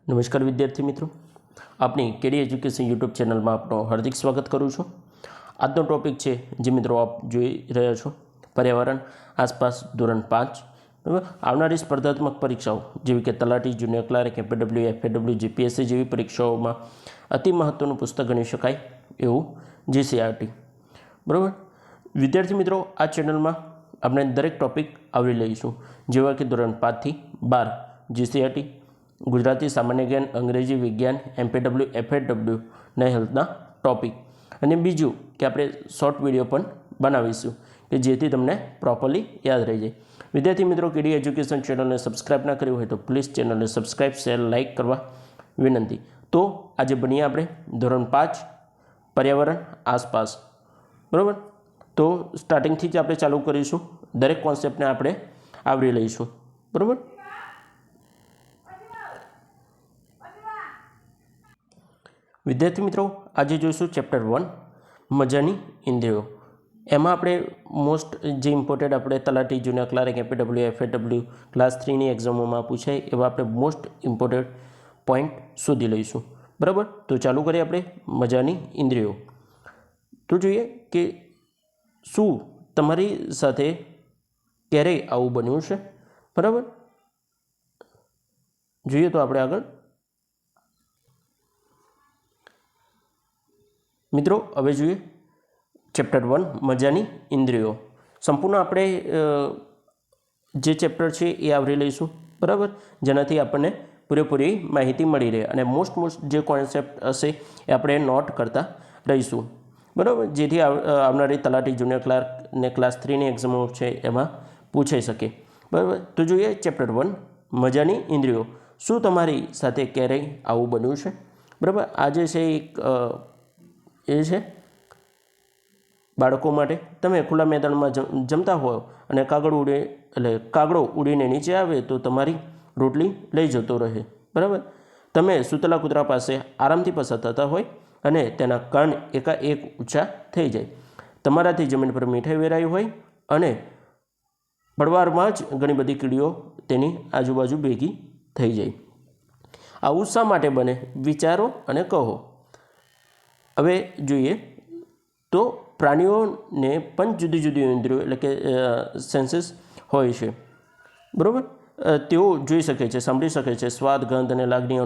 નમસ્કાર વિદ્યાર્થી મિત્રો, આપની કેડી એજ્યુકેશન યુટ્યુબ ચેનલમાં આપનો હાર્દિક સ્વાગત કરું છું। આજનો ટોપિક છે જે મિત્રો આપ જોઈ રહ્યા છો પર્યાવરણ આસપાસ ધોરણ 5 બરાબર। આવનારી સ્પર્ધાત્મક પરીક્ષાઓ જેવી કે તલાટી, જુનિયર ક્લાર્ક, એપીડબ્લ્યુ, એફએડબ્લ્યુ, જીપીએસસી જેવી પરીક્ષાઓમાં અતિ મહત્વનું પુસ્તક ગણી શકાય એવું જીસીઆરટી બરાબર। વિદ્યાર્થી મિત્રો, આ ચેનલમાં આપણે દરેક ટોપિક આવરી લઈશું, જેવા કે ધોરણ 5 થી 12 જીસીઆરટી, ગુજરાતી, સામાન્ય જ્ઞાન, અંગ્રેજી, વિજ્ઞાન, એમપીડબ્લ્યુ, એફએડબ્લ્યુ ને હેલ્થના ટોપિક, અને બીજું કે આપણે શોર્ટ વિડીયો પણ બનાવીશું કે જેથી તમને પ્રોપરલી યાદ રહી જાય। વિદ્યાર્થી મિત્રો, કેડી એજ્યુકેશન ચેનલને સબસ્ક્રાઇબ ના કરી હોય તો પ્લીઝ ચેનલને સબસ્ક્રાઇબ, શેર, લાઇક કરવા વિનંતી। તો આજે ભણીએ આપણે ધોરણ 5 પર્યાવરણ આસપાસ બરાબર। તો સ્ટાર્ટિંગથી જ આપણે ચાલુ કરીશું, દરેક કોન્સેપ્ટને આપણે આવરી લઈશું બરાબર। વિદ્યાર્થી મિત્રો, આજે જોઈશું ચેપ્ટર 1 મજાની ઇન્દ્રિયો। એમાં આપણે મોસ્ટ જે ઇમ્પોર્ટન્ટ આપણે તલાટી, જુનિયર ક્લાર્ક, એપીડબ્લ્યુ, એફએડબ્લ્યુ ક્લાસ 3ની એક્ઝામોમાં પૂછાય એવા આપણે મોસ્ટ ઇમ્પોર્ટન્ટ પોઈન્ટ શોધી લઈશું બરાબર। તો ચાલુ કરીએ આપણે મજાની ઇન્દ્રિયો। તો જોઈએ કે શું તમારી સાથે ક્યારેય આવું બન્યું છે બરાબર। જોઈએ તો આપણે આગળ મિત્રો હવે જોઈએ ચેપ્ટર 1 મજાની ઇન્દ્રિયો। સંપૂર્ણ આપણે જે ચેપ્ટર છે એ આવરી લઈશું બરાબર, જેનાથી આપણને પૂરેપૂરી માહિતી મળી રહે અને મોસ્ટ જે કોન્સેપ્ટ હશે એ આપણે નોટ કરતા રહીશું બરાબર, જેથી આવનારી તલાટી, જુનિયર ક્લાર્ક ને ક્લાસ 3ની એક્ઝામો છે એમાં પૂછાઈ શકે બરાબર। તો જોઈએ ચેપ્ટર 1 મજાની ઇન્દ્રિયો। શું તમારી સાથે ક્યારેય આવું બન્યું છે બરાબર। આ જે છે એક એ છે બાળકો માટે, તમે ખુલ્લા મેદાનમાં જમતા હોય અને કાગડો ઉડીને નીચે આવે તો તમારી રોટલી લઈ જતો રહે બરાબર। તમે સૂતેલા કૂતરા પાસે આરામથી પસાર થતા હોય અને તેના કાન એકાએક ઊંચા થઈ જાય, તમારાથી જમીન પર મીઠાઈ વેરાઈ હોય અને પડવારમાં જ ઘણી બધી કીડીઓ તેની આજુબાજુ ભેગી થઈ જાય। આવું શા માટે બને? વિચારો અને કહો। હવે જોઈએ તો પ્રાણીઓને પણ જુદી જુદી ઇન્દ્રિયો એટલે કે સેન્સીસ હોય છે બરાબર। તેઓ જોઈ શકે છે, સાંભળી શકે છે, સ્વાદ, ગંધ અને લાગણી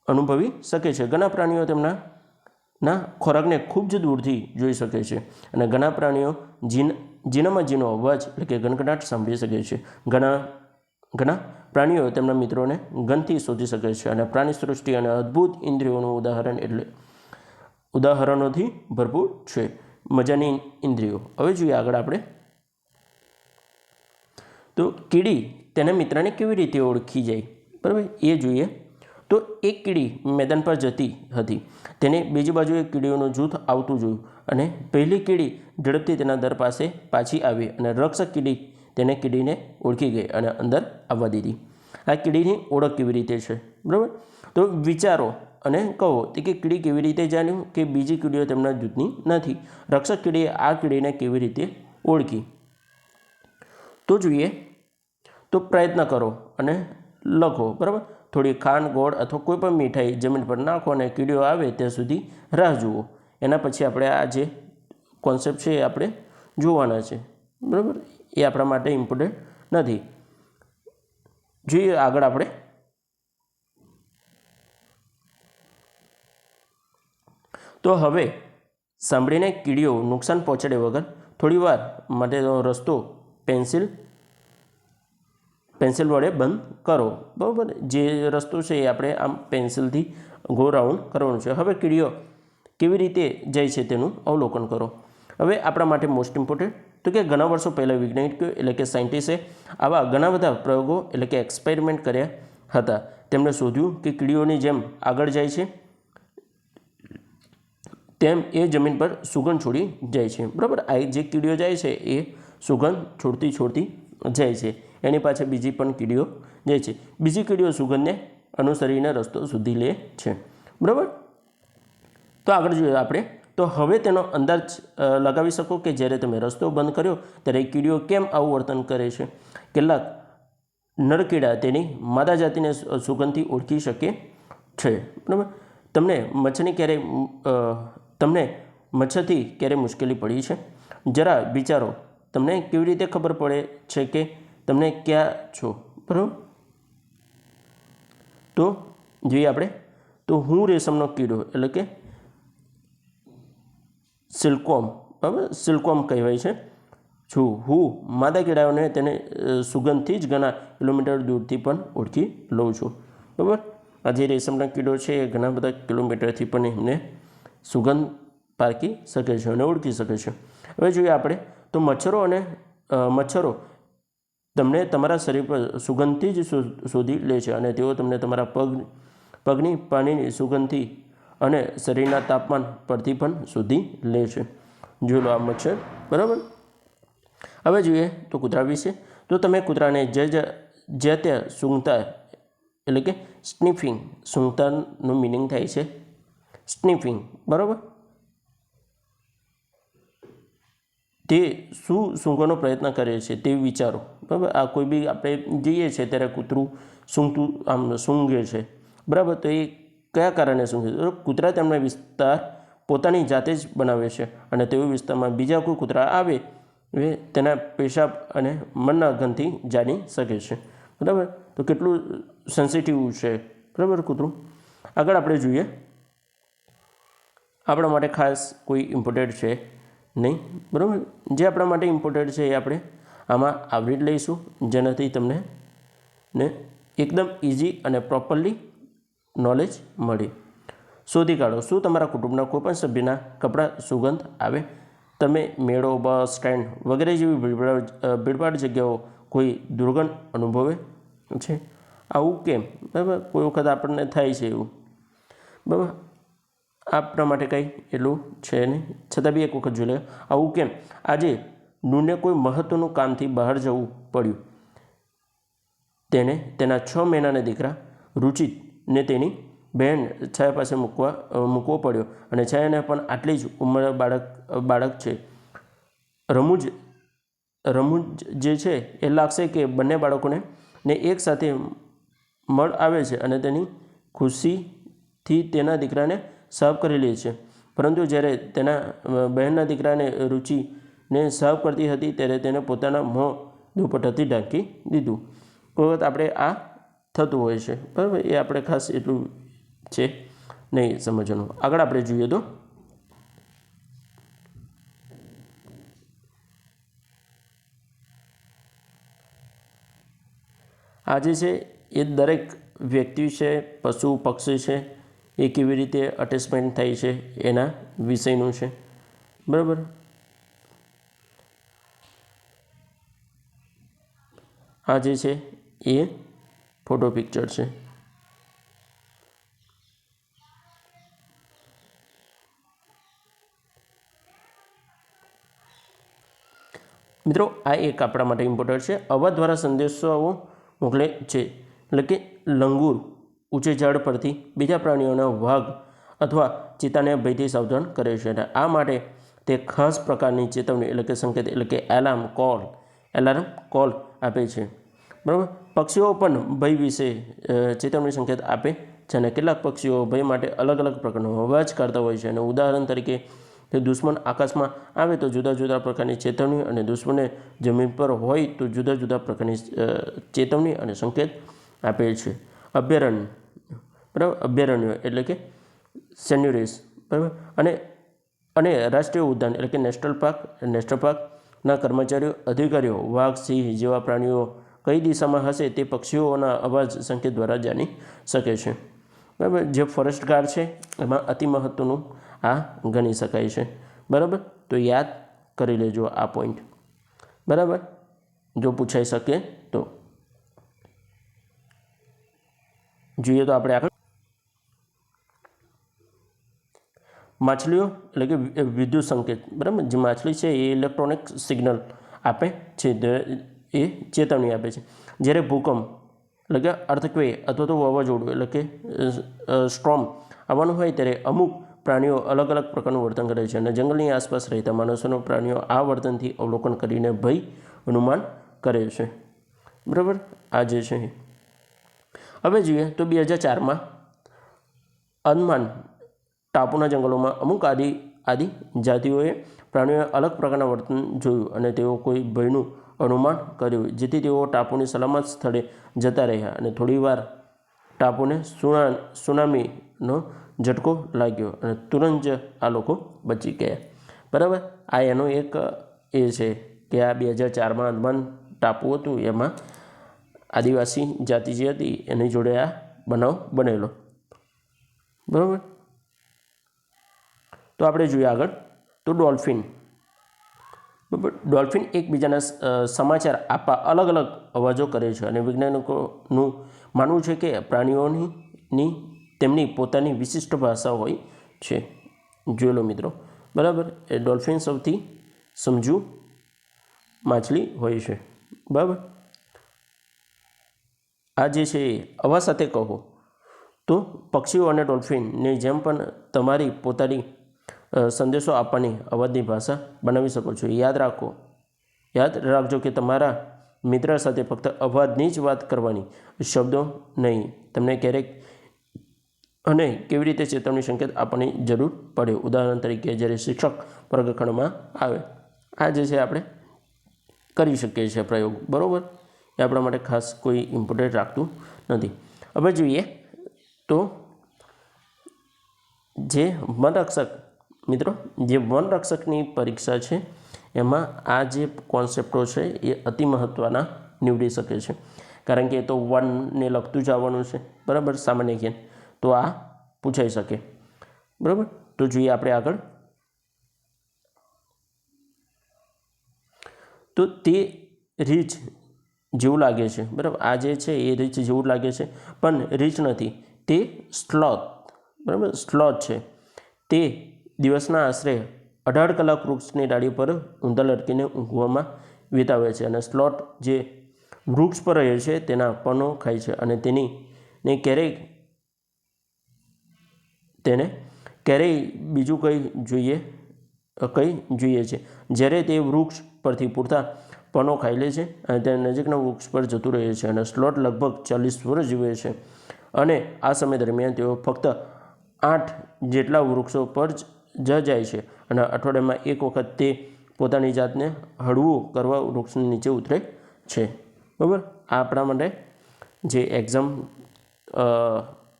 અનુભવી શકે છે। ઘણા પ્રાણીઓ તેમના ખોરાકને ખૂબ જ દૂરથી જોઈ શકે છે અને ઘણા પ્રાણીઓ ઝીણામાં ઝીણો અવાજ એટલે કે ગણગણાટ સાંભળી શકે છે। ઘણા પ્રાણીઓ તેમના મિત્રોને ગંધથી શોધી શકે છે અને પ્રાણી સૃષ્ટિ અને અદ્ભુત ઇન્દ્રિયોનું ઉદાહરણોથી ભરપૂર છે મજાની ઇન્દ્રિયો। હવે જોઈએ આગળ આપણે તો કીડી તેના મિત્રને કેવી રીતે ઓળખી જાય બરાબર એ જોઈએ। તો એક કીડી મેદાન પર જતી હતી, તેને બીજી બાજુએ કીડીઓનું જૂથ આવતું જોયું અને પહેલી કીડી ઝડપથી તેના દર પાસે પાછી આવી અને રક્ષક કીડી કીડીને ઓળખી ગઈ અને અંદર આવવા દીધી। આ કીડીની ઓળખ કેવી રીતે છે બરાબર। તો વિચારો અને કહો કે કીડી કેવી રીતે જાણ્યું કે બીજી કીડીઓ તેમના જૂથની નથી? રક્ષક કીડીએ આ કીડીને કેવી રીતે ઓળખી? તો જોઈએ તો પ્રયત્ન કરો અને લખો બરાબર। થોડી ખાંડ, ગોળ અથવા કોઈ પણ મીઠાઈ જમીન પર નાખો અને કીડીઓ આવે ત્યાં સુધી રાહ જુઓ। એના પછી આપણે આ જે કોન્સેપ્ટ છે એ આપણે જોવાના છે બરાબર, એ આપણા માટે ઇમ્પોર્ટન્ટ નથી। જોઈએ આગળ આપણે તો હવે સાંભળીને કીડીઓ નુકસાન પહોંચાડે વગર થોડી વાર માટેનો રસ્તો પેન્સિલ વડે બંધ કરો બરાબર। જે રસ્તો છે એ આપણે આમ પેન્સિલથી ગો રાઉન્ડ કરવાનું છે। હવે કીડીઓ કેવી રીતે જાય છે તેનું અવલોકન કરો। હવે આપણા માટે મોસ્ટ ઇમ્પોર્ટન્ટ તો કે ઘણા વર્ષો પહેલાં વૈજ્ઞાનિકો એટલે કે સાયન્ટિસ્ટે આવા ઘણા બધા પ્રયોગો એટલે કે એક્સપેરિમેન્ટ કર્યા હતા। તેમણે શોધ્યું કે કીડીઓની જેમ આગળ જાય છે તેમ એ જમીન પર સુગંધ છોડી જાય છે બરાબર। આ જે કીડીઓ જાય છે એ સુગંધ છોડતી જાય છે, એની પાછળ બીજી પણ કીડીઓ જાય છે, બીજી કીડીઓ સુગંધને અનુસરીને રસ્તો શોધી લે છે બરાબર। તો આગળ જોઈએ આપણે તો હવે તેનો અંદાજ લગાવી શકો કે જ્યારે તમે રસ્તો બંધ કર્યો ત્યારે કીડીઓ કેમ આવું વર્તન કરે છે। કેટલાક નરકીડા તેની માદા જાતિને સુગંધથી ઓળખી શકે છે, બરાબર. તમને મચ્છરથી ક્યારે મુશ્કેલી પડી છે? જરા વિચારો, તમને કેવી રીતે ખબર પડે છે કે તમને ક્યાં છો, બરાબર. તો જોઈએ આપણે, તો હું રેશમનો કીડો એટલે કે સિલ્કવોર્મ, બરાબર, સિલ્કવોર્મ કહેવાય છે. હું માદા કીડાઓને તેને સુગંધથી જ ઘણા કિલોમીટર દૂરથી પણ ઓળખી લઉં છું, બરાબર. આ જે રેશમના કીડો છે એ ઘણા બધા કિલોમીટરથી પણ એમને સુગંધ પારખી શકે છે અને ઓળખી શકે છે. હવે જોઈએ આપણે, તો મચ્છરો તમને તમારા શરીર પર સુગંધથી જ શોધી લે છે અને તેઓ તમને તમારા પગની પાણીની સુગંધથી અને શરીરના તાપમાન પરથી પણ શોધી લે છે. જોઈ લો આ મચ્છર, બરાબર. હવે જોઈએ તો કૂતરા વિશે. તો તમે કૂતરાને જ્યાં ત્યાં સૂંઘતા એટલે કે સ્નિફિંગ, સૂંઘતાનું મિનિંગ થાય છે સ્નિફિંગ, બરાબર. તે શું સૂંઘવાનો પ્રયત્ન કરે છે તે વિચારો, બરાબર. આ કોઈ બી આપણે જઈએ છીએ ત્યારે કૂતરું સૂંઘે છે, બરાબર. તો એ કયા કારણે સૂંઘે છે? કૂતરા તેમના વિસ્તાર પોતાની જાતે જ બનાવે છે અને તેઓ વિસ્તારમાં બીજા કોઈ કૂતરા આવે તેના પેશાબ અને મનના ગંધથી જાણી શકે છે, બરાબર. તો કેટલું સેન્સિટિવ છે, બરાબર, કૂતરું. આગળ આપણે જોઈએ, આપણા માટે ખાસ કોઈ ઇમ્પોર્ટન્ટ છે નહીં, બરાબર. જે આપણા માટે ઇમ્પોર્ટન્ટ છે એ આપણે આમાં આવરી લઈશું, જેનાથી તમને એકદમ ઇઝી અને પ્રોપરલી નોલેજ મળે. શોધી કાઢો, શું તમારા કુટુંબના કોઈપણ સભ્યના કપડાં સુગંધ આવે? તમે મેળો, બસ સ્ટેન્ડ વગેરે જેવી ભીડભાડ જગ્યાઓ કોઈ દુર્ગંધ અનુભવે છે? આવું કેમ? બરાબર. કોઈ વખત આપણને થાય છે એવું, બરાબર. આપણા માટે કંઈ એટલું છે નહીં, છતાં બી એક વખત જોઈ લે, આવું કેમ? આજે નૂરને કોઈ મહત્ત્વનું કામથી બહાર જવું પડ્યું. તેને તેના 6 મહિનાના દીકરા રુચિતને તેની બહેન છાયા પાસે મૂકવો પડ્યો અને છાયાને પણ આટલી જ ઉંમર બાળક છે. રમૂજ જે છે એ લાગશે કે બંને બાળકોને એક સાથે મળ આવે છે અને તેની ખુશીથી તેના દીકરાને સાફ કરી લે છે. પરંતુ જ્યારે તેના બહેનના દીકરાને રુચિને સાફ કરતી હતી ત્યારે તેને પોતાના મોં દુપટ્ટાથી ઢાંકી દીધું. કોઈ વખત આપણે આ થતું હોય છે, બરાબર. એ આપણે ખાસ એટલું છે નહીં સમજવાનું. આગળ આપણે જોઈએ તો આ જે છે એ દરેક વ્યક્તિ છે, પશુ પક્ષી છે, એ કેવી રીતે અટેચમેન્ટ થાય છે એના વિષયનું છે, બરાબર. આ જે છે એ ફોટો પિક્ચર છે. મિત્રો, આ એક આપણા માટે ઇમ્પોર્ટન્ટ છે. અવાજ દ્વારા સંદેશાઓ મોકલે છે, એટલે કે લંગૂર ઊંચે ઝાડ પરથી બીજા પ્રાણીઓના વાઘ અથવા ચિત્તાને ભયથી સાવધાન કરે છે અને આ માટે તે ખાસ પ્રકારની ચેતવણી એટલે કે સંકેત એટલે કે એલાર્મ કોલ આપે છે, બરાબર. પક્ષીઓ પણ ભય વિશે ચેતવણી સંકેત આપે છે અને કેટલાક પક્ષીઓ ભય માટે અલગ અલગ પ્રકારનો અવાજ કાઢતા હોય છે અને ઉદાહરણ તરીકે તે દુશ્મન આકાશમાં આવે તો જુદા જુદા પ્રકારની ચેતવણી અને દુશ્મને જમીન પર હોય તો જુદા જુદા પ્રકારની ચેતવણી અને સંકેત આપે છે. અભયારણ્ય, બરાબર. અભયારણ્ય એટલે કે સેન્ચ્યુરીઝ, બરાબર. અને રાષ્ટ્રીય ઉદ્યાન એટલે કે નેશનલ પાર્કના કર્મચારીઓ અધિકારીઓ વાઘ, સિંહ જેવા પ્રાણીઓ કઈ દિશામાં હશે તે પક્ષીઓના અવાજ સંકેત દ્વારા જાણી શકે છે, બરાબર. જે ફોરેસ્ટ ગાર્ડ છે એમાં અતિ મહત્ત્વનું આ ગણી શકાય છે, બરાબર. તો યાદ કરી લેજો આ પોઈન્ટ, બરાબર, જો પૂછાઈ શકે તો. જોઈએ તો આપણે આગળ માછલીઓ એટલે કે વિદ્યુત સંકેત, બરાબર. જે માછલી છે એ ઇલેક્ટ્રોનિક સિગ્નલ આપે છે, એ ચેતવણી આપે છે. જ્યારે ભૂકંપ એટલે કે અર્થક્વેક અથવા તો વાવાઝોડું એટલે કે સ્ટ્રોમ આવવાનું હોય ત્યારે અમુક પ્રાણીઓ અલગ અલગ પ્રકારનું વર્તન કરે છે અને જંગલની આસપાસ રહેતા માણસોના પ્રાણીઓ આ વર્તનથી અવલોકન કરીને ભય અનુમાન કરે છે, બરાબર, આ જે છે. હવે જોઈએ તો 2004માં અંદમાન ટાપુના જંગલોમાં અમુક આદિ જાતિઓએ પ્રાણીઓએ અલગ પ્રકારના વર્તન જોયું અને તેઓ કોઈ ભયનું અનુમાન કર્યું, જેથી તેઓ ટાપુની સલામત સ્થળે જતા રહ્યા અને થોડીવાર ટાપુને સુનામીનો ઝટકો લાગ્યો અને તુરંત જ આ લોકો બચી ગયા. બરાબર, આ એનો એક એ છે કે આ 2004માં અંદમાન ટાપુ હતું એમાં આદિવાસી જાતિ જે હતી એની જોડે આ બનાવ બનેલો. બરાબર, તો આપણે જોઈએ આગળ તો ડોલ્ફિન. બરાબર, ડોલ્ફિન એકબીજાના સમાચાર આપવા અલગ અલગ અવાજો કરે છે અને વૈજ્ઞાનિકોનું માનવું છે કે પ્રાણીઓની તેમની પોતાની વિશિષ્ટ ભાષા હોય છે. જોઈ લો મિત્રો. બરાબર, એ ડોલ્ફિન સૌથી સમજુ માછલી હોય છે. બરાબર, આ જે છે એ અવાજ સાથે કહો તો પક્ષીઓ અને ડોલ્ફિનની જેમ પણ તમારી પોતાની સંદેશો આપવાની અવાજની ભાષા બનાવી શકો છો. યાદ રાખજો કે તમારા મિત્ર સાથે ફક્ત અવાજની જ વાત કરવાની, શબ્દો નહીં. તમને ક્યારેક અને કેવી રીતે ચેતવણી સંકેત આપવાની જરૂર પડે. ઉદાહરણ તરીકે જ્યારે શિક્ષક વર્ગખંડમાં આવે. આ જે છે આપણે કરી શકીએ છીએ પ્રયોગ. બરાબર, એ આપણા માટે ખાસ કોઈ ઇમ્પોર્ટન્ટ રાખતું નથી. હવે જોઈએ તો જે વનરક્ષક મિત્રો, જે વનરક્ષકની પરીક્ષા છે એમાં આ જે કોન્સેપ્ટો છે એ અતિ મહત્ત્વના નીવડી શકે છે, કારણ કે એ તો વનને લગતું જ આવવાનું છે. બરાબર, સામાન્ય જ્ઞાન તો આ પૂછાઈ શકે. બરાબર, તો જોઈએ આપણે આગળ. તો તે રીંછ જેવું લાગે છે. બરાબર, આ જે છે એ રીંછ જેવું લાગે છે પણ રીંછ નથી, તે સ્લોથ. બરાબર, સ્લોથ છે. તે દિવસના આશરે 18 કલાક વૃક્ષની ડાળી પર ઊંધા લટકીને ઊંઘવામાં વિતાવે છે અને સ્લોથ જે વૃક્ષ પર રહે છે તેના પનો ખાય છે અને તેને ક્યારેય બીજું કંઈ જોઈએ છે. જ્યારે તે વૃક્ષ પરથી પૂરતા પનો ખાઈ લે છે અને તે નજીકના વૃક્ષ પર જતું રહે છે અને સ્લોથ લગભગ 40 વર્ષ જીવે છે અને આ સમય દરમિયાન તેઓ ફક્ત 8 જેટલા વૃક્ષો પર જ જાય છે અને અઠવાડિયામાં એક વખત તે પોતાની જાતને હળવું કરવા વૃક્ષની નીચે ઉતરે છે. બરાબર, આ આપણા માટે જે એક્ઝામ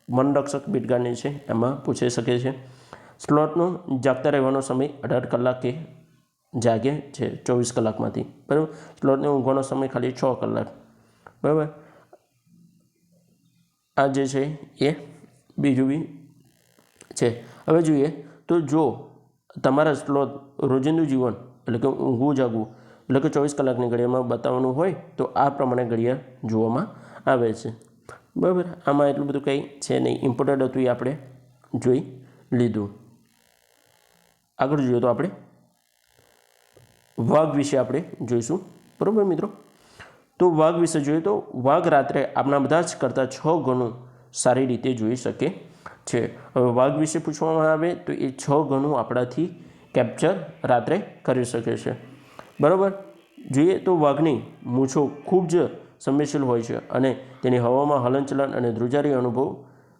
વનરક્ષક બીટગાર્ડની છે એમાં પૂછાઈ શકે છે. સ્લોથનો જાગતા રહેવાનો સમય 18 કલાકે જાગે છે 24 કલાકમાંથી. બરાબર, સ્લોથને ઊંઘવાનો સમય ખાલી 6 કલાક. બરાબર, આ જે છે એ બીજું બી છે. હવે જોઈએ તો જો તમારા સ્લોથ રોજિંદુ જીવન એટલે કે ઊંઘવું જાગવું એટલે કે 24 કલાકની ઘડિયાળમાં બતાવવાનું હોય તો આ પ્રમાણે ઘડિયાળ જોવામાં આવે છે. બરાબર, આમાં એટલું બધું કંઈ છે નહીં, ઇમ્પોર્ટન્ટ હતું એ આપણે જોઈ લીધું. આગળ જોઈએ તો આપણે વાઘ વિશે આપણે જોઈશું. બરાબર મિત્રો, તો વાઘ વિશે જોઈએ તો વાઘ રાત્રે આપણા બધા જ કરતાં 6 ગણું સારી રીતે જોઈ શકે છે. હવે વાઘ વિશે પૂછવામાં આવે તો એ 6 ગણું આપણાથી કેપ્ચર રાત્રે કરી શકે છે. બરાબર, જોઈએ તો વાઘની મૂછો ખૂબ જ સંવેદનશીલ હોય છે અને તેની હવામાં હલનચલન અને ધ્રુજારી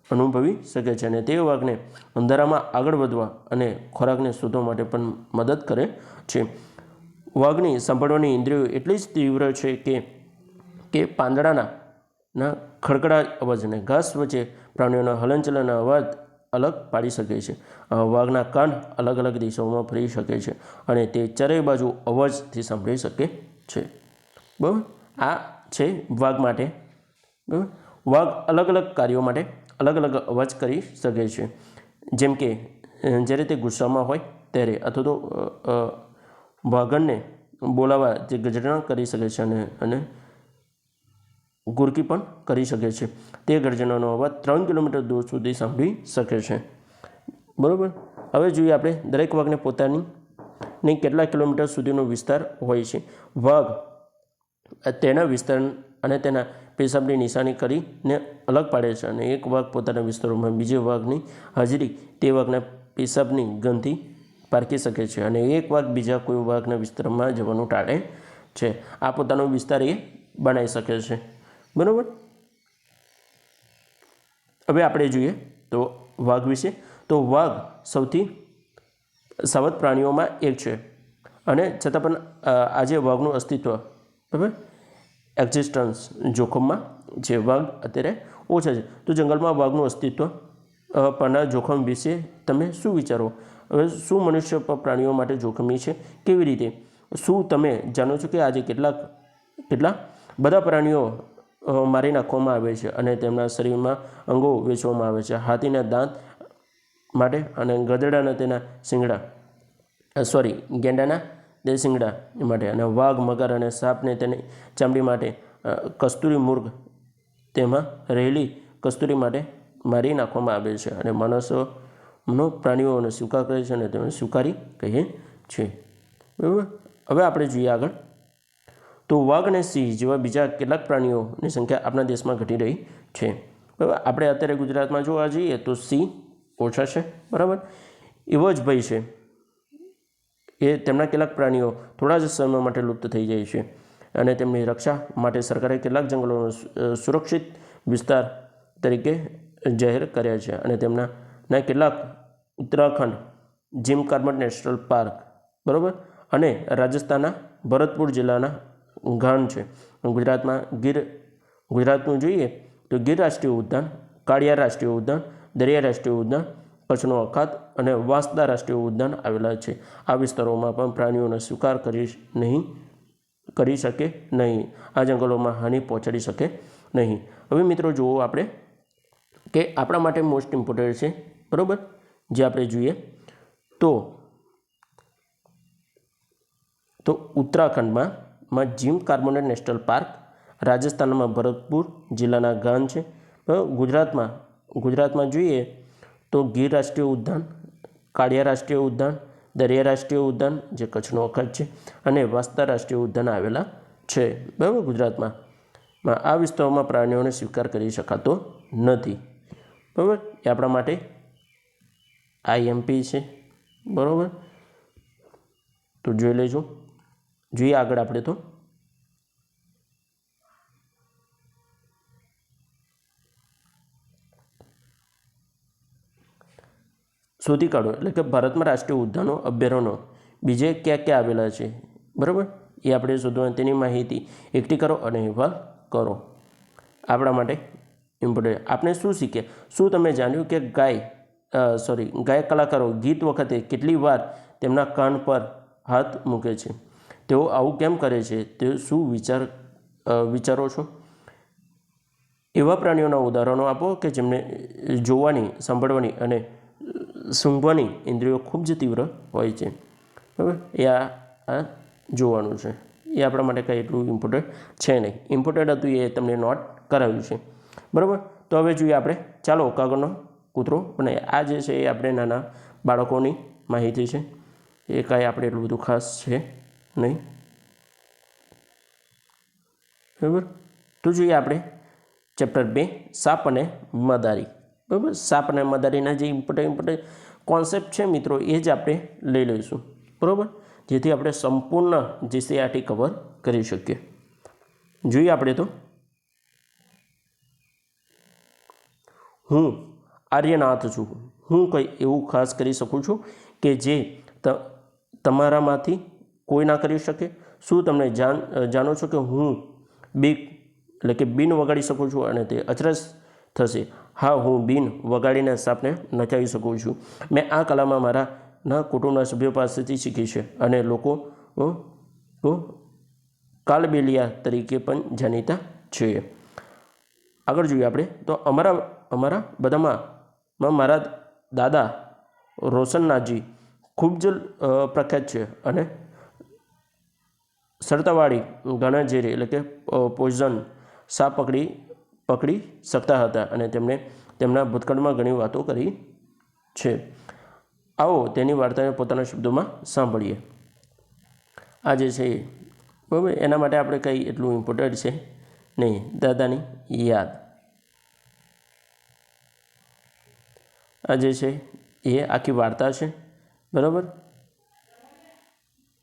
અનુભવી શકે છે અને તે વાઘને અંધારામાં આગળ વધવા અને ખોરાકને શોધવા માટે પણ મદદ કરે છે. વાઘની સાંભળવાની ઇન્દ્રિયો એટલી જ તીવ્ર છે કે પાંદડાના ખડખડાટ અવાજ અને ઘાસ વચ્ચે પ્રાણીઓના હલનચલનના અવાજ અલગ પાડી શકે છે. વાઘના કાન અલગ અલગ દિશાઓમાં ફરી શકે છે અને તે ચારેય બાજુ અવાજથી સાંભળી શકે છે. બરાબર, આ છે વાઘ માટે. બરાબર, વાઘ અલગ અલગ કાર્યો માટે અલગ અલગ અવાજ કરી શકે છે, જેમ કે જ્યારે તે ગુસ્સામાં હોય ત્યારે, અથવા તો વાઘણને બોલાવવા જે ગર્જના કરી શકે છે અને ગુરકી પણ કરી શકે છે. તે ગર્જનાનો અવાજ 3 કિલોમીટર દૂર સુધી સાંભળી શકે છે. બરાબર, હવે જોઈએ આપણે દરેક વાઘને પોતાની કેટલા કિલોમીટર સુધીનો વિસ્તાર હોય છે. વાઘ તેના વિસ્તાર અને તેના પેશાબની નિશાની કરીને અલગ પાડે છે અને એક વાઘ પોતાના વિસ્તારોમાં બીજા વાઘની હાજરી તે વાઘના પેશાબની ગંધથી પારખી શકે છે અને એક વાઘ બીજા કોઈ વાઘના વિસ્તારમાં જવાનું ટાળે છે. આ પોતાનો વિસ્તાર એ બનાવી શકે છે, બરાબર. હવે આપણે જોઈએ તો વાઘ વિશે. તો વાઘ સૌથી સાવધ પ્રાણીઓમાં એક છે અને છતાં પણ આજે વાઘનું અસ્તિત્વ, બરાબર, એક્ઝિસ્ટન્સ જોખમમાં છે. વાઘ અત્યારે ઓછા છે. તો જંગલમાં વાઘનું અસ્તિત્વ પરના જોખમ વિશે તમે શું વિચારો? હવે શું મનુષ્ય પર પ્રાણીઓ માટે જોખમી છે? કેવી રીતે? શું તમે જાણો છો કે આજે કેટલા બધા પ્રાણીઓ મારી નાખવામાં આવે છે અને તેમના શરીરમાં અંગો વેચવામાં આવે છે? હાથીના દાંત માટે અને ગધેડાના તેના શિંગડા, ગેંડાના તે શિંગડા માટે, અને વાઘ, મગર અને સાપને તેની ચામડી માટે, કસ્તુરી મૃગ તેમાં રહેલી કસ્તુરી માટે મારી નાખવામાં આવે છે અને માણસોનો પ્રાણીઓનો સ્વીકાર કરે છે અને તેમને સ્વીકારી કહે છે, બરાબર. હવે આપણે જોઈએ આગળ. તો વાઘ અને સિંહ જેવા બીજા કેટલાક પ્રાણીઓની સંખ્યા આપણા દેશમાં ઘટી રહી છે, બરાબર. આપણે અત્યારે ગુજરાતમાં જોવા જઈએ તો સિંહ ઓછા છે, બરાબર. એવો જ ભય છે એ તેમના કેટલાક પ્રાણીઓ થોડા જ સમય માટે લુપ્ત થઈ જાય છે અને તેમની રક્ષા માટે સરકારે કેટલાક જંગલોનો સુરક્ષિત વિસ્તાર તરીકે જાહેર કર્યા છે અને તેમના કેટલાક Uttarakhand gym Corbett national park, બરાબર, અને રાજસ્થાનના ભરતપુર જિલ્લાના ગાન છે. ગુજરાતનું જોઈએ તો ગીર રાષ્ટ્રીય ઉદ્યાન, કાળિયાર રાષ્ટ્રીય ઉદ્યાન, દરિયા રાષ્ટ્રીય ઉદ્યાન, કચ્છનો અખાત અને વાંસદા રાષ્ટ્રીય ઉદ્યાન આવેલા છે. આ વિસ્તારોમાં પણ પ્રાણીઓનો સ્વીકાર કરી શકે નહીં. આ જંગલોમાં હાનિ પહોંચાડી શકે નહીં. હવે મિત્રો જુઓ આપણે કે આપણા માટે મોસ્ટ ઇમ્પોર્ટન્ટ છે, બરાબર, જે આપણે જોઈએ તો ઉત્તરાખંડમાં જીમ કાર્બેટ નેશનલ પાર્ક, રાજસ્થાનમાં ભરતપુર જિલ્લાના ગાન છે. ગુજરાતમાં જોઈએ તો ગીર રાષ્ટ્રીય ઉદ્યાન, કાળિયા રાષ્ટ્રીય ઉદ્યાન, દરિયા રાષ્ટ્રીય ઉદ્યાન જે કચ્છનો અખાત છે અને વાંસદા રાષ્ટ્રીય ઉદ્યાન આવેલા છે, બરાબર. ગુજરાતમાં આ વિસ્તારોમાં પ્રાણીઓને સ્વીકાર કરી શકાતો નથી, બરાબર. એ આપણા માટે IMP છે, બરાબર. તો જોઈ લેજો. જોઈએ આગળ આપણે તો શોધી કાઢો, એટલે કે ભારતમાં રાષ્ટ્રીય ઉદ્યાનો, અભયારણ્યો બીજે ક્યાં ક્યાં આવેલા છે, બરાબર, એ આપણે શોધવા. તેની માહિતી એકઠી કરો અને અહેવાલ કરો. આપણા માટે ઇમ્પોર્ટન્ટ. આપણે શું શીખ્યા? શું તમે જાણ્યું કે ગાયક કલાકારો ગીત વખતે કેટલી વાર તેમના કાન પર હાથ મૂકે છે? તેઓ આવું કેમ કરે છે? તે શું વિચારો છો? એવા પ્રાણીઓના ઉદાહરણો આપો કે જેમને જોવાની, સાંભળવાની અને સૂંઘવાની ઇન્દ્રિયો ખૂબ જ તીવ્ર હોય છે, બરાબર. એ આ જોવાનું છે. એ આપણા માટે કંઈ એટલું ઇમ્પોર્ટન્ટ છે નહીં. ઇમ્પોર્ટન્ટ હતું એ તમને નોટ કરાવ્યું છે, બરાબર. તો હવે જોઈએ આપણે. ચાલો કાગળનો કૂતરો બનાવીએ. આ જે છે એ આપણે નાના બાળકોની માહિતી છે, એ કાંઈ આપણે એટલું બધું ખાસ છે નહીં, બરાબર. તો જોઈએ આપણે ચેપ્ટર 2 સાપ અને મદારી, બરાબર. સાપ અને મદારીના જે ઇમ્પોર્ટન્ટ કોન્સેપ્ટ છે મિત્રો એ જ આપણે લઈ લઈશું, બરાબર, જેથી આપણે સંપૂર્ણ GCRT કવર કરી શકીએ. જોઈએ આપણે તો હું આર્યનાથ છું. હું કંઈ એવું ખાસ કરી શકું છું કે જે તમારામાંથી કોઈ ના કરી શકે? શું તમે જાણો છો કે હું બીન વગાડી શકું છું અને તે અચરજ થશે? હા, હું બીન વગાડીને સાપને નચાવી શકું છું. મેં આ કલામાં મારા કુટુંબના સભ્યો પાસેથી શીખી છે અને લોકો કાલબેલિયા તરીકે પણ જાણીતા છે. આગળ જોઈએ આપણે તો અમારા બધામાં મારા દાદા રોશનનાથજી ખૂબ જ પ્રખ્યાત છે અને સરતાવાળી ગાનાઝેરી એટલે કે પોઈઝન સાપ પકડી શકતા હતા અને તેમણે તેમના ભૂતકાળમાં ઘણી વાતો કરી છે. આવો તેની વાર્તાને પોતાના શબ્દોમાં સાંભળીએ. આ જે છે બરાબર, એના માટે આપણે કંઈ એટલું ઇમ્પોર્ટન્ટ છે નહીં. દાદાની યાદ, આ જે છે એ આખી વાર્તા છે, બરાબર.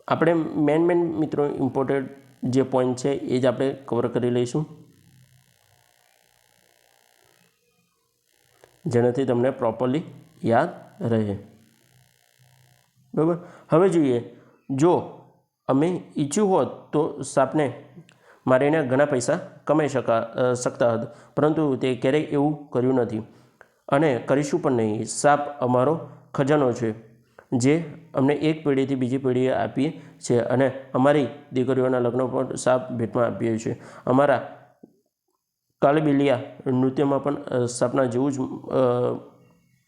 આપણે મેન મિત્રો ઇમ્પોર્ટન્ટ જે પોઈન્ટ છે એ જ આપણે કવર કરી લઈશું, જેનાથી તમને પ્રોપરલી યાદ રહે. બરાબર. હવે જોઈએ, જો અમે ઈચ્છ્યું હોત તો સાપને મારીને ઘણા પૈસા કમાઈ શકતા હતા, પરંતુ તે ક્યારેય એવું કર્યું નથી અને કરીશું પણ નહીં. સાપ અમારો ખજાનો છે, જે અમને એક પેઢીથી બીજી પેઢીએ આપીએ છે અને અમારી દીકરીઓના લગ્ન પણ સાપ ભેટમાં આપીએ છીએ. અમારા કાલબેલિયા નૃત્યમાં પણ સાપના જેવું જ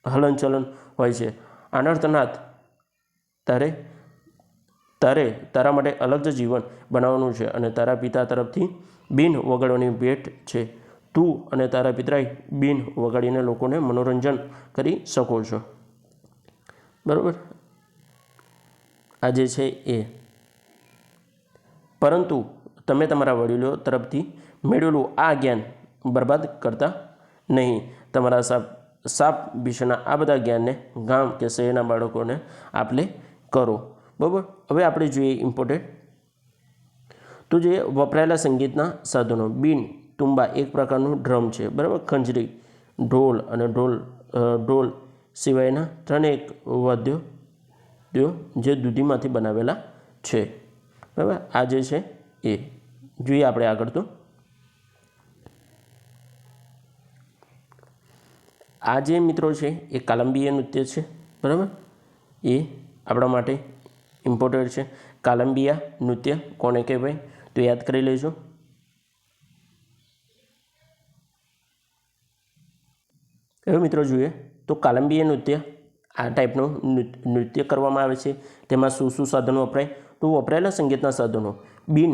હલનચલન હોય છે. આનર્તનાથ, તારા માટે અલગ જ જીવન બનાવવાનું છે અને તારા પિતા તરફથી બીન વગાડવાની ભેટ છે. તું અને તારા પિતરાએ બીન વગાડીને લોકોને મનોરંજન કરી શકો છો. બરાબર. આ જે છે એ, પરંતુ તમે તમારા વડીલો તરફથી મેળવેલું આ જ્ઞાન બરબાદ કરતા નહીં. તમારા સાપ વિશેના આ બધા જ્ઞાનને ગામ કે શહેરના બાળકોને આપલે કરો. બરાબર. હવે આપણે જોઈએ ઇમ્પોર્ટન્ટ, તો જે વપરાયેલા સંગીતના સાધનો. બીન, તુંબા એક પ્રકારનું ડ્રમ છે. બરાબર. ખંજરી, ઢોલ અને ઢોલ સિવાયના ત્રણેક વાદ્યો જે દૂધીમાંથી બનાવેલા છે. બરાબર. આ જે છે એ જોઈએ આપણે આગળ. તો આ જે મિત્રો છે એ કાલંબીય નૃત્ય છે. બરાબર. એ આપણા માટે ઇમ્પોર્ટન્ટ છે. કાલંબિયા નૃત્ય કોને કહેવાય તો યાદ કરી લેજો. હવે મિત્રો જોઈએ તો કાલંબિયા નૃત્ય, આ ટાઈપનું નૃત્ય કરવામાં આવે છે. તેમાં શું શું સાધનો વપરાય તો વપરાયેલા સંગીતના સાધનો. બીન,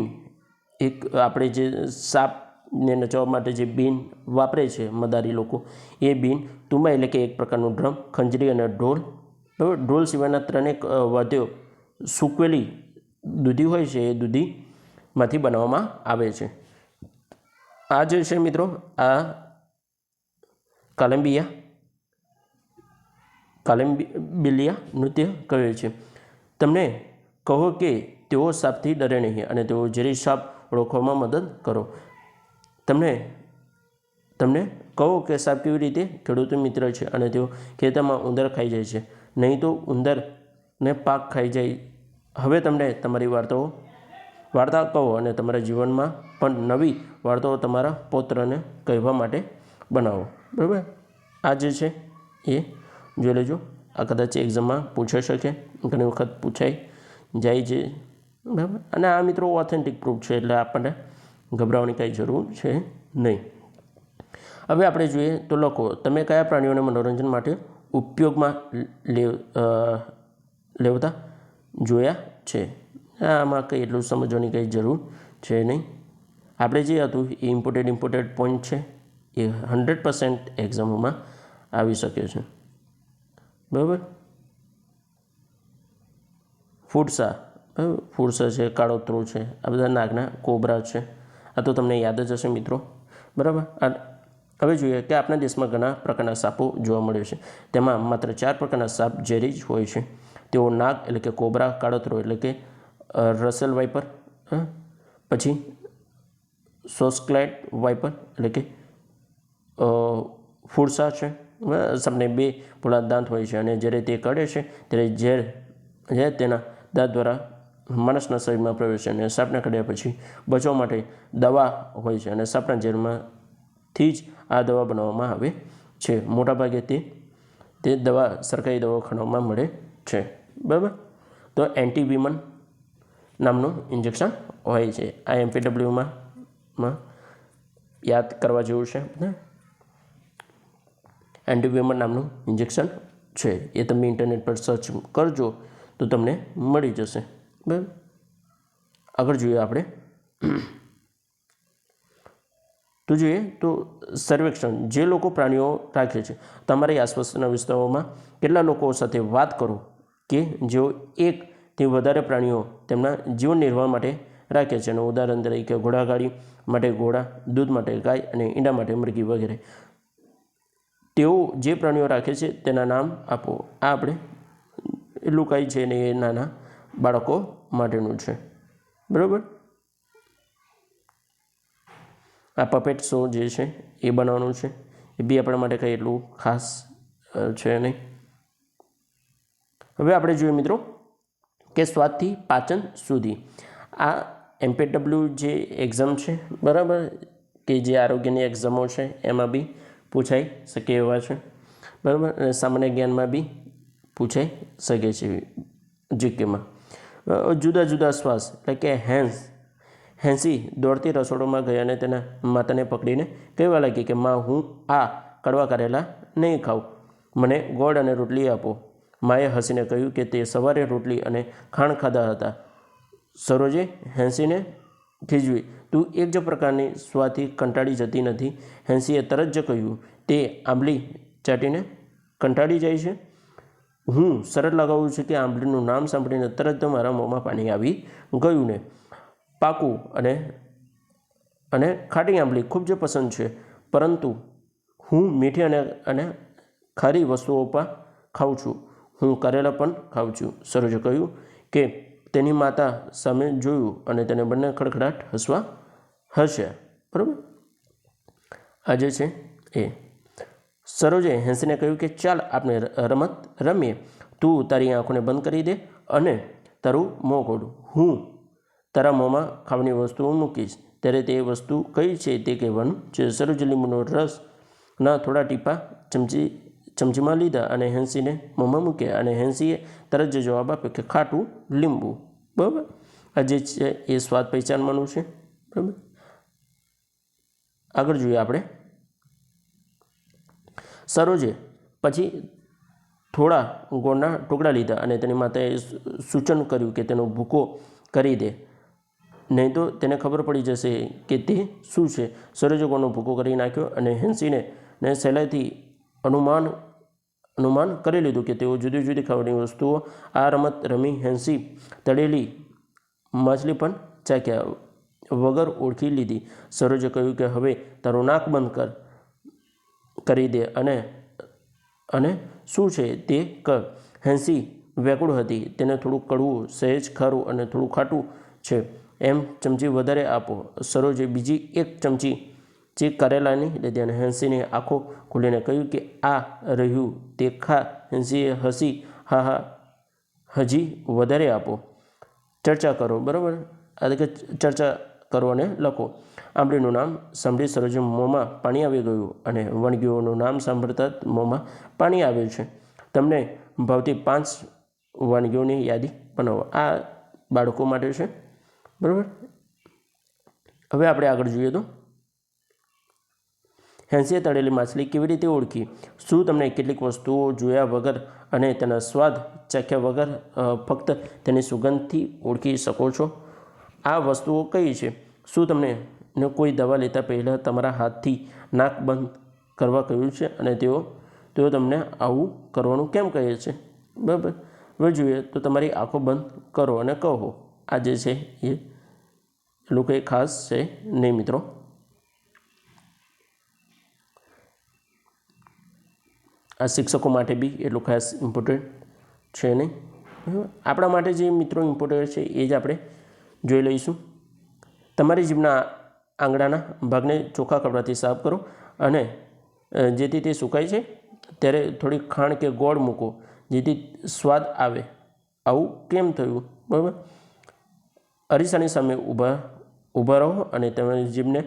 એક આપણે જે સાપને નચાવવા માટે જે બીન વાપરે છે મદારી લોકો, એ બીન. તુંબા એટલે કે એક પ્રકારનું ડ્રમ. ખંજરી અને ઢોલ. બરાબર. ઢોલ સિવાયના ત્રણેક વાદ્યો સૂકવેલી દૂધી હોય છે એ દૂધીમાંથી બનાવવામાં આવે છે. આ જે છે મિત્રો, આ કાલબેલિયા નૃત્ય કહે છે. તમને કહો કે તેઓ સાપથી ડરે નહીં અને તેઓ ઝેરી સાપ ઓળખવામાં મદદ કરો. તમને કહો કે સાપ કેવી રીતે ખેડૂતો મિત્ર છે અને તેઓ ખેતરમાં ઉંદર ખાઈ જાય છે, નહીં તો ઉંદરને પાક ખાઈ જાય. હવે તમને તમારી વાર્તા કહો અને તમારા જીવનમાં પણ નવી વાર્તાઓ તમારા પૌત્રને કહેવા માટે બનાવો. બરાબર. આ જે છે એ જોઈ લેજો. આ કદાચ એક્ઝામમાં પૂછાઈ શકે, ઘણી વખત પૂછાઈ જાય છે. બરાબર. અને આ મિત્રો ઓથેન્ટિક પ્રૂફ છે, એટલે આપણને ગભરાવાની કાંઈ જરૂર છે નહીં. હવે આપણે જોઈએ તો લખો, તમે કયા પ્રાણીઓને મનોરંજન માટે ઉપયોગમાં લેવતા જોયા છે. આમાં કંઈ એટલું સમજવાની કંઈ જરૂર છે નહીં. આપણે જે હતું એ ઇમ્પોર્ટન્ટ પોઈન્ટ છે, એ 100% એક્ઝામોમાં આવી શકે છે. બરાબર. ફૂરસા છે, કાળોતરો છે, આ બધા નાગના કોબરા છે. આ તો તમને યાદ જ હશે મિત્રો. બરાબર. હવે જોઈએ કે આપણા દેશમાં ઘણા પ્રકારના સાપો જોવા મળે છે. તેમાં માત્ર 4 પ્રકારના સાપ ઝેરી જ હોય છે. તેઓ નાગ એટલે કે કોબરા, કાળોતરો એટલે કે રસેલ વાઇપર, પછી સોસ્ક્લાઇટ વાઇપર એટલે કે ફૂરસા છે. સાપને 2 પોલા દાંત હોય છે અને જ્યારે તે કરડે છે ત્યારે ઝેર તેના દાંત દ્વારા માણસના શરીરમાં પ્રવેશે અને સાપને કરડ્યા પછી બચવા માટે દવા હોય છે અને સાપના ઝેરમાંથી જ આ દવા બનાવવામાં આવે છે. મોટાભાગે તે દવા સરકારી દવાખાનાઓમાં મળે છે. બરાબર. તો એન્ટીવીમન નામનું ઇન્જેક્શન હોય છે. આ MPWમાં યાદ કરવા જેવું છે. એન્ટીવીમન નામનું ઇન્જેક્શન છે, એ તમે ઇન્ટરનેટ પર સર્ચ કરજો તો તમને મળી જશે. બરાબર. આગળ જોઈએ આપણે તો જોઈએ તો સર્વેક્ષણ. જે લોકો પ્રાણીઓ રાખે છે, તમારી આસપાસના વિસ્તારોમાં કેટલા લોકો સાથે વાત કરો કે જેઓ એકથી વધારે પ્રાણીઓ તેમના જીવન નિર્વાહ માટે રાખે છે. અને ઉદાહરણ તરીકે ઘોડાગાડી માટે ઘોડા, દૂધ માટે ગાય અને ઈંડા માટે મરઘી વગેરે. તેઓ જે પ્રાણીઓ રાખે છે તેના નામ આપો. આ આપણે એટલું કાંઈ છે ને, એ નાના બાળકો માટેનું છે. બરાબર. આ પપેટ શો જે છે એ બનાવવાનું છે. એ બી આપણા માટે કંઈ એટલું ખાસ છે નહીં. હવે આપણે જોઈએ મિત્રો કે સ્વાદથી પાચન સુધી આ MPW જે એક્ઝામ છે બરાબર, કે જે આરોગ્યની એક્ઝામો છે એમાં બી પૂછાઈ શકે એવા છે બરાબર, અને સામાન્ય જ્ઞાનમાં બી પૂછાઈ શકે છે જીકેમાં. જુદા જુદા શ્વાસ એટલે કે હેન્સી દોડતી રસોડામાં ગઈ અને તેના માતાને પકડીને કહેવા લાગી કે માં, હું આ કડવા કરેલા નહીં ખાઉં, મને ગોળ અને રોટલી આપો. માએ હસીને કહ્યું કે તે સવારે રોટલી અને ખાંડ ખાધા હતા. સરોજે હેન્સીને ખીજવી, તું એક જ પ્રકારની સ્વાદથી કંટાળી જતી નથી? હેન્સીએ તરત જ કહ્યું, તે આંબલી ચાટીને કંટાળી જાય છે? હું શરત લગાવું છું કે આંબલીનું નામ સાંભળીને તરત જ મારા મોંમાં પાણી આવી ગયું ને. પાકું. અને ખાટી આંબલી ખૂબ જ પસંદ છે, પરંતુ હું મીઠી અને ખારી વસ્તુઓ પણ ખાઉં છું. હું કરેલા પણ ખાઉં છું. સરોજે કહ્યું કે તેની માતા સામે જોયું અને તેને બંને ખડખડાટ હસ્યા. બરાબર, આ જે છે એ. સરોજે હેન્સીને કહ્યું કે ચાલ આપણે રમત રમીએ. તું તારી આંખોને બંધ કરી દે અને તારું મોં ખોલ. હું તારા મોંમાં ખાવાની વસ્તુઓ મૂકીશ, ત્યારે તે વસ્તુ કઈ છે તે કહેવાનું છે. સરોજે લીંબુનો રસના થોડા ટીપા ચમચીમાં લીધા અને હેન્સીને મોંમાં મૂક્યા, અને હેન્સીએ તરત જ જવાબ આપ્યો કે ખાટું લીંબુ. બરાબર, આ જે છે એ સ્વાદ પહેચાનવાનું છે. બરાબર, આગળ જોઈએ આપણે. સરોજે પછી થોડા ગોળના ટુકડા લીધા અને તેની માતાએ સૂચન કર્યું કે તેનો ભૂકો કરી દે, નહીં તો તેને ખબર પડી જશે કે તે શું છે. સરોજે ગોળનો ભૂકો કરી નાખ્યો અને હેન્સીને સહેલાઈથી અનુમાન કરી લીધું કે તેઓ જુદી જુદી ખાવાની વસ્તુઓ આ રમત રમી. હેન્સી તળેલી માછલી પણ ચાખ્યા વગર ઓળખી લીધી. સરોજે કહ્યું કે હવે તારું નાક બંધ કરી દે અને શું છે તે કર. હેન્સી વ્યાકુળ હતી. તેને થોડું કડવું, સહેજ ખારું અને થોડું ખાટું છે એમ ચમચી વધારે આપો. સરોજે બીજી એક ચમચી કરેલાની લીધી અને હેન્સીની આંખો ખોલીને કહ્યું કે આ રહ્યું, તે ખા. હેન્સીએ હસી, હા હા, હજી વધારે આપો. ચર્ચા કરો. બરાબર, એટલે કે ચર્ચા કરો અને લખો. આંબલીનું નામ સાંભળી સરોજે મોંમાં પાણી આવી ગયું અને વાનગીઓનું નામ સાંભળતા જ મોંમાં પાણી આવે છે. તમને ભાવતી 5 વાનગીઓની યાદી બનાવો. આ બાળકો માટે છે. બરાબર, હવે આપણે આગળ જોઈએ તો હેન્સીએ તળેલી માછલી કેવી રીતે ઓળખી? શું તમને કેટલીક વસ્તુઓ જોયા વગર અને તેના સ્વાદ ચાખ્યા વગર ફક્ત તેની સુગંધથી ઓળખી શકો છો? આ વસ્તુઓ કઈ છે? શું તમને કોઈ દવા લેતા પહેલાં તમારા હાથથી નાક બંધ કરવા કહ્યું છે અને તેઓ તમને આવું કરવાનું કેમ કહે છે? બરાબર, હવે જોઈએ તો તમારી આંખો બંધ કરો અને કહો. આ જે છે એ લોકો ખાસ છે નહીં મિત્રો. આ શિક્ષકો માટે બી એટલું ખાસ ઇમ્પોર્ટન્ટ છે નહીં. આપણા માટે જે મિત્રો ઇમ્પોર્ટન્ટ છે એ જ આપણે જોઈ લઈશું. તમારી જીભના આંગળાના ભાગને ચોખ્ખા કપડાથી સાફ કરો અને જેથી તે સુકાય છે ત્યારે થોડી ખાંડ કે ગોળ મૂકો જેથી સ્વાદ આવે. આવું કેમ થયું? બરાબર, અરીસાની સામે ઊભા રહો અને તમારી જીભને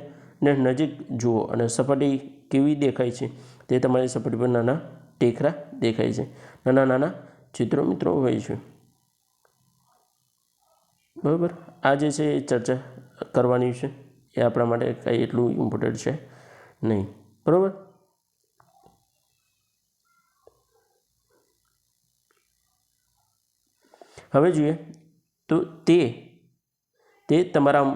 નજીક જુઓ અને સપાટી કેવી દેખાય છે તે તમારી સપાટી પર નાના ટેકરા દેખાય છે, નાના નાના ચિત્રો મિત્રો હોય છે. બરાબર, આ જે છે એ ચર્ચા કરવાની છે. એ આપણા માટે કંઈ એટલું ઇમ્પોર્ટન્ટ છે નહીં. બરાબર, હવે જોઈએ તો તે તમારા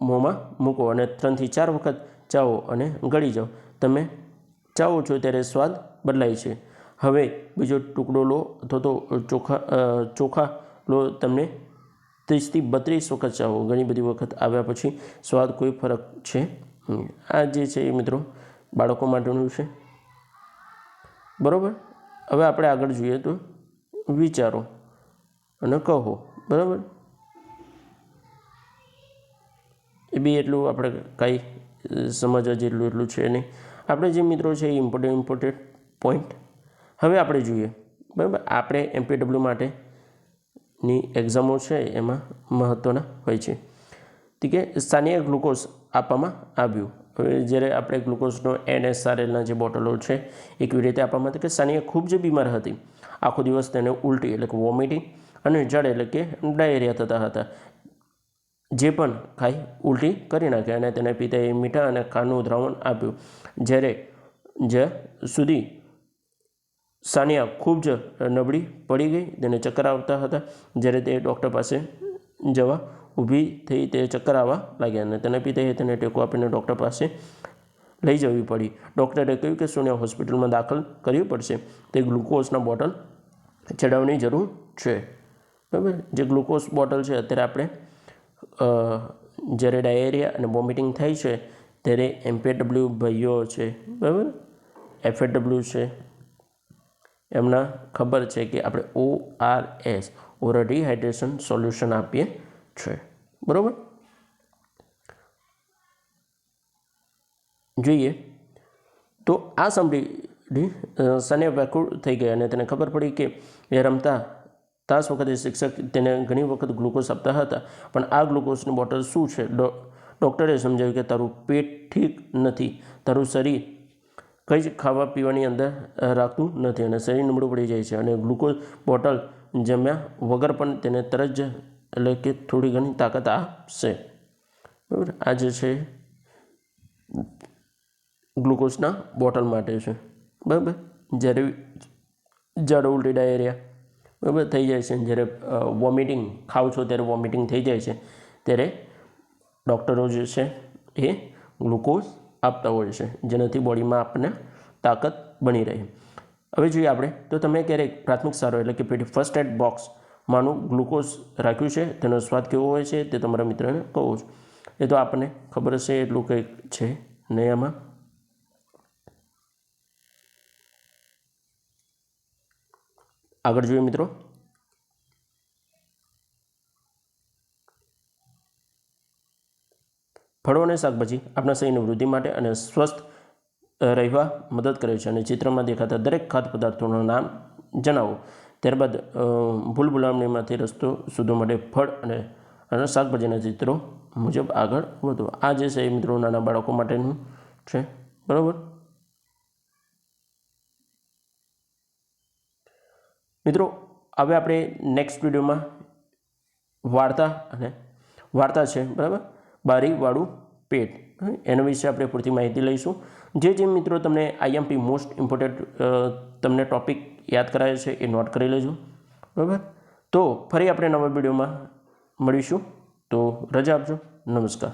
મોંમાં મૂકો અને 3 થી 4 વખત ચાવો અને ગળી જાઓ. તમે ચાવો છો ત્યારે સ્વાદ બદલાય છે. હવે બીજો ટુકડો લો અથવા તો ચોખા લો. તમને 30 થી 32 વખત ચાવો. ઘણી બધી વખત આવ્યા પછી સ્વાદ કોઈ ફરક છે. આ જે છે એ મિત્રો બાળકો માટેનું છે. બરાબર, હવે આપણે આગળ જોઈએ તો વિચારો અને કહો. બરાબર, એ બી એટલું આપણે કાંઈ સમજવા જેટલું એટલું છે નહીં. આપણે જે મિત્રો છે એ ઇમ્પોર્ટન્ટ પોઈન્ટ હવે આપણે જોઈએ. બરાબર, આપણે MPW માટેની એક્ઝામો છે એમાં મહત્ત્વના હોય છે. ઠીક છે, સ્થાનિય ગ્લુકોઝ આપવામાં આવ્યું. હવે જ્યારે આપણે ગ્લુકોઝનો NSRLના જે બોટલો છે એ કેવી રીતે આપવામાં હતી કે સાનિયા ખૂબ જ બીમાર હતી. આખો દિવસ તેને ઉલટી એટલે કે વોમિટિંગ અને જળ એટલે કે ડાયરિયા થતા હતા. જે પણ ખાઈ ઉલટી કરી નાખે અને તેના પિતાએ મીઠા અને ખાંડનું દ્રાવણ આપ્યું. જ્યારે સુધી સાનિયા ખૂબ જ નબળી પડી ગઈ, તેને ચક્કર આવતા હતા. જ્યારે તે ડૉક્ટર પાસે જવા ઊભી થઈ તે ચક્કર આવવા લાગ્યા અને તેના પિતાએ તેને ટેકો આપીને ડૉક્ટર પાસે લઈ જવી પડી. ડૉક્ટરે કહ્યું કે સોનિયા હોસ્પિટલમાં દાખલ કરવી પડશે. તે ગ્લુકોઝના બોટલ ચડાવવાની જરૂર છે. બરાબર, જે ગ્લુકોઝ બોટલ છે અત્યારે આપણે જ્યારે ડાયેરિયા અને વોમિટિંગ થાય છે ત્યારે MPW ભાઈઓ છે, બરાબર, FAW છે, એમના ખબર છે કે આપણે ORS ઓરલ રિહાઇડ્રેશન સોલ્યુશન આપીએ છે. બરાબર, જોઈએ તો આ સાંભળી સાનિયા વ્યાકુળ થઈ ગઈ અને તેને ખબર પડી કે એ રમતા તાસ વખતે શિક્ષક તેને ઘણી વખત ગ્લુકોઝ આપતા હતા, પણ આ ગ્લુકોઝની બોટલ શું છે? ડૉક્ટરે સમજાવ્યું કે તારું પેટ ઠીક નથી, તારું શરીર કંઈ જ ખાવા પીવાની અંદર રાખતું નથી અને શરીર નબળું પડી જાય છે અને ગ્લુકોઝ બોટલ જમ્યા વગર પણ તેને તરત જ એટલે કે થોડી ઘણી તાકાત આપશે. બરાબર, આ જે છે ગ્લુકોઝના બોટલ માટે છે. બરાબર, જ્યારે ઝાડા ઉલટી ડાયેરિયા બરાબર થઈ જાય છે, જ્યારે વોમિટિંગ ખાવ છો ત્યારે વોમિટિંગ થઈ જાય છે ત્યારે ડૉક્ટરો જે છે એ ગ્લુકોઝ આપતા હોય છે, જેનાથી બોડીમાં આપણને તાકાત બની રહે. હવે જોઈએ આપણે તો તમે ક્યારેક પ્રાથમિક સારો એટલે કે ફર્સ્ટ એડ બોક્સમાંનું ગ્લુકોઝ રાખ્યું છે, તેનો સ્વાદ કેવો હોય છે તે તમારા મિત્રને કહો છો. એ તો આપણને ખબર હશે એટલું કંઈક છે નહીં આમાં. આગળ જોઈએ મિત્રો, ફળો અને શાકભાજી આપણા શરીરની વૃદ્ધિ માટે અને સ્વસ્થ રહેવા મદદ કરે છે અને ચિત્રમાં દેખાતા દરેક ખાદ્ય પદાર્થોનું નામ જણાવો. ત્યારબાદ ભૂલભુલામણીમાંથી રસ્તો શોધવા માટે ફળ અને શાકભાજીના ચિત્રો મુજબ આગળ વધો. આ જે છે એ મિત્રો નાના બાળકો માટેનું છે. બરાબર મિત્રો, હવે આપણે નેક્સ્ટ વિડીયોમાં વાર્તા છે, બરાબર, બારીવાળું પેટ, એના વિશે આપણે પૂરતી માહિતી લઈશું. જે મિત્રો તમને IMP મોસ્ટ ઇમ્પોર્ટન્ટ તમને ટૉપિક યાદ કરાય છે એ નોટ કરી લેજો. બરાબર, તો ફરી આપણે નવા વિડીયોમાં મળીશું. તો રજા આપજો. નમસ્કાર.